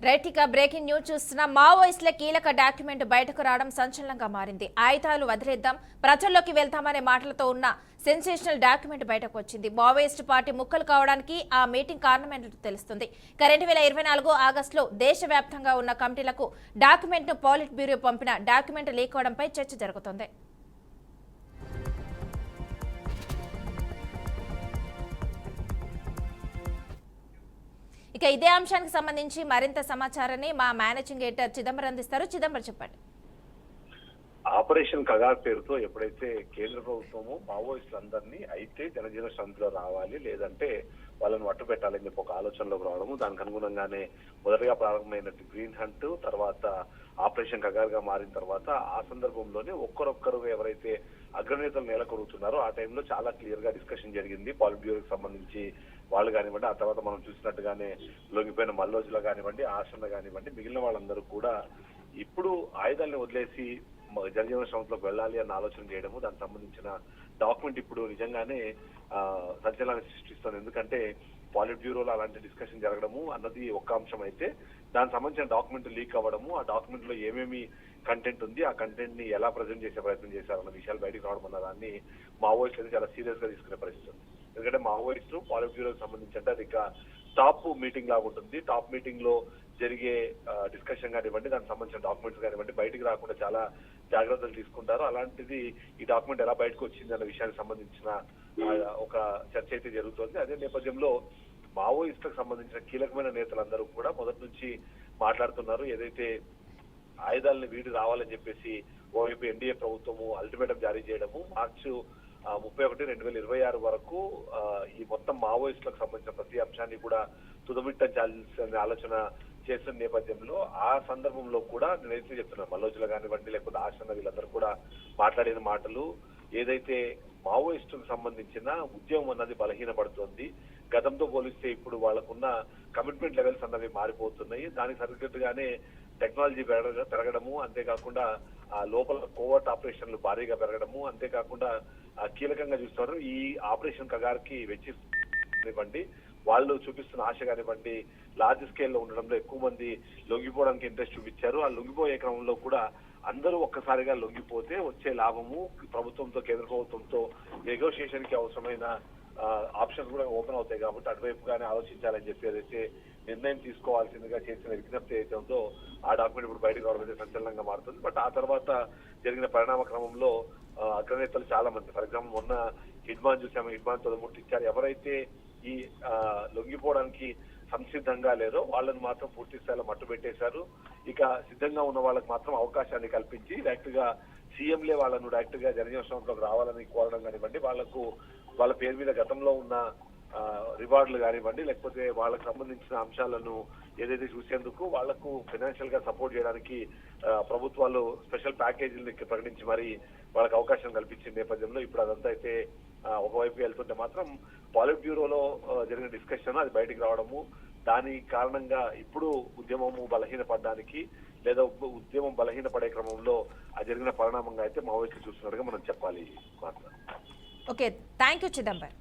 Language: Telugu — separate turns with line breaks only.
రైట్ ఇక బ్రేకింగ్ న్యూస్ చూస్తున్న మావోయిస్టుల కీలక డాక్యుమెంట్ బయటకు రావడం సంచలనంగా మారింది. ఆయుధాలు వదిలేద్దాం, ప్రజల్లోకి వెళ్తామనే మాటలతో ఉన్న సెన్సేషనల్ డాక్యుమెంట్ బయటకు వచ్చింది. మావోయిస్టు పార్టీ ముక్కలు కావడానికి ఆ మీటింగ్ కారణమేంటో తెలుస్తుంది. 2024 ఆగస్టులో దేశవ్యాప్తంగా ఉన్న కమిటీలకు డాక్యుమెంట్ను పాలిట్ బ్యూరో పంపిన డాక్యుమెంట్ లీక్ అవడంపై చర్చ జరుగుతోంది. ఇక ఇదే అంశానికి సంబంధించి మరింత సమాచారాన్ని మా మేనేజింగ్ ఎడిటర్ చిదంబరం అందిస్తారు. చిదంబరం చెప్పండి.
ఆపరేషన్ కగార్ పేరుతో ఎప్పుడైతే కేంద్ర ప్రభుత్వము మావోయిస్టులందరినీ అయితే జనజీవన శ్రమలో రావాలి, లేదంటే వాళ్ళని మట్టు పెట్టాలని చెప్పి ఒక ఆలోచనలోకి రావడము, దానికి అనుగుణంగానే మొదటగా ప్రారంభమైన గ్రీన్ హంట్, తర్వాత ఆపరేషన్ కగార్ గా మారిన తర్వాత ఆ సందర్భంలోనే ఒక్కరొక్కరు ఎవరైతే అగ్రనేతలు నెలకొరుగుతున్నారో ఆ టైంలో చాలా క్లియర్ గా డిస్కషన్ జరిగింది. పాలిట్ బ్యూరోకి సంబంధించి వాళ్ళు కానివ్వండి, ఆ తర్వాత మనం చూసినట్టుగానే లొంగిపోయిన మల్లోజుల కానివ్వండి, ఆశన్న కానివ్వండి, మిగిలిన వాళ్ళందరూ కూడా ఇప్పుడు ఆయుధాలను వదిలేసి జనజీవన శ్రమంలోకి వెళ్ళాలి అన్న ఆలోచన చేయడము, దానికి సంబంధించిన డాక్యుమెంట్ ఇప్పుడు నిజంగానే సంచలనాన్ని సృష్టిస్తుంది. ఎందుకంటే పాలిట్ బ్యూరోలో అలాంటి డిస్కషన్ జరగడము అన్నది ఒక్క అంశం అయితే, దానికి సంబంధించిన డాక్యుమెంట్ లీక్ అవ్వడము, ఆ డాక్యుమెంట్ లో ఏమేమి కంటెంట్ ఉంది, ఆ కంటెంట్ ని ఎలా ప్రజెంట్ చేసే ప్రయత్నం చేశారన్న విషయాలు బయటకు రావడం అన్న దాన్ని మావోయిస్టులు చాలా సీరియస్ గా తీసుకునే పరిస్థితి ఉంది. ఎందుకంటే మావోయిస్టు పాలిట్ బ్యూరోకి సంబంధించి అంటే అది ఇక టాప్ మీటింగ్ లాగా ఉంటుంది. టాప్ మీటింగ్ లో జరిగే డిస్కషన్ కానివ్వండి, దానికి సంబంధించిన డాక్యుమెంట్స్ కానివ్వండి బయటకు రాకుండా చాలా జాగ్రత్తలు తీసుకుంటారు. అలాంటిది ఈ డాక్యుమెంట్ ఎలా బయటకు వచ్చింది అన్న విషయానికి సంబంధించిన ఒక చర్చ అయితే జరుగుతుంది. అదే నేపథ్యంలో మావోయిస్టులకు సంబంధించిన కీలకమైన నేతలందరూ కూడా మొదటి నుంచి మాట్లాడుతున్నారు. ఏదైతే ఆయుధాలను వీడి రావాలని చెప్పేసి ఓవైపు ఎన్డీఏ ప్రభుత్వము అల్టిమేటం జారీ చేయడము, మార్చి 31, 2026 వరకు ఈ మొత్తం మావోయిస్టులకు సంబంధించిన ప్రతి అంశాన్ని కూడా తుదమిట్టించాల్సిన ఆలోచన చేస్తున్న నేపథ్యంలో ఆ సందర్భంలో కూడా నేనైతే చెప్తున్నాను, మల్లోజులు కానివ్వండి లేకపోతే ఆశన్న వీళ్ళందరూ కూడా మాట్లాడిన మాటలు ఏదైతే మావోయిస్టులకు సంబంధించిన ఉద్యమం అన్నది బలహీనపడుతోంది. గతంతో పోలిస్తే ఇప్పుడు వాళ్ళకున్న కమిట్మెంట్ లెవెల్స్ అన్నవి మారిపోతున్నాయి. దానికి సరిగ్గానే టెక్నాలజీ పెరగడము, అంతేకాకుండా ఆ లోపల కోవర్ట్ ఆపరేషన్లు భారీగా పెరగడము, అంతేకాకుండా కీలకంగా చూస్తారు ఈ ఆపరేషన్ కగార్కి వెచ్చివ్వండి, వాళ్ళు చూపిస్తున్న ఆశ కానివ్వండి లార్జ్ స్కేల్లో ఉండడంలో ఎక్కువ మంది లొంగిపోవడానికి ఇంట్రెస్ట్ చూపించారు. ఆ లొంగిపోయే క్రమంలో కూడా అందరూ ఒక్కసారిగా లొంగిపోతే వచ్చే లాభము ప్రభుత్వంతో, కేంద్ర ప్రభుత్వంతో నెగోషియేషన్ కి అవసరమైన ఆప్షన్స్ కూడా ఓపెన్ అవుతాయి. కాబట్టి అటువైపుగానే ఆలోచించాలని చెప్పి ఏదైతే నిర్ణయం తీసుకోవాల్సిందిగా చేసిన విజ్ఞప్తి ఏదైతే ఉందో ఆ డాక్యుమెంట్ ఇప్పుడు బయటకు రావడం అయితే సంచలనంగా మారుతుంది. బట్ ఆ తర్వాత జరిగిన పరిణామ క్రమంలో అగ్రనేతలు చాలా మంది, ఫర్ ఎగ్జాంపుల్ మొన్న హిడ్మాన్ చూసాము, హిడ్మాన్ తొలముట్టించారు. ఎవరైతే ఈ లొంగిపోవడానికి సంసిద్ధంగా లేరో వాళ్ళని మాత్రం పూర్తి స్థాయిలో మట్టు పెట్టేశారు. ఇక సిద్ధంగా ఉన్న వాళ్ళకి మాత్రం అవకాశాన్ని కల్పించి డైరెక్ట్ గా సీఎంలే వాళ్ళను డైరెక్ట్ గా జనజీవన శ్రమంలోకి రావాలని కోరడం కానివ్వండి, వాళ్ళ పేరు మీద గతంలో ఉన్న రివార్డులు కానివ్వండి, లేకపోతే వాళ్ళకి సంబంధించిన అంశాలను ఏదైతే చూసేందుకు వాళ్లకు ఫైనాన్షియల్ గా సపోర్ట్ చేయడానికి ప్రభుత్వాలు స్పెషల్ ప్యాకేజీలను ప్రకటించి మరి వాళ్ళకి అవకాశం కల్పించిన నేపథ్యంలో ఇప్పుడు అదంతా అయితే ఒకవైపు వెళ్తుంటే మాత్రం పాలిట్ బ్యూరోలో జరిగిన డిస్కషన్ అది బయటికి రావడము, దాని కారణంగా ఇప్పుడు ఉద్యమము బలహీనపడడానికి లేదా ఉద్యమం బలహీనపడే క్రమంలో ఆ జరిగిన పరిణామంగా అయితే మావోయిస్టులు చూస్తున్నట్టుగా మనం చెప్పాలి.
Okay, thank you Chidambaram.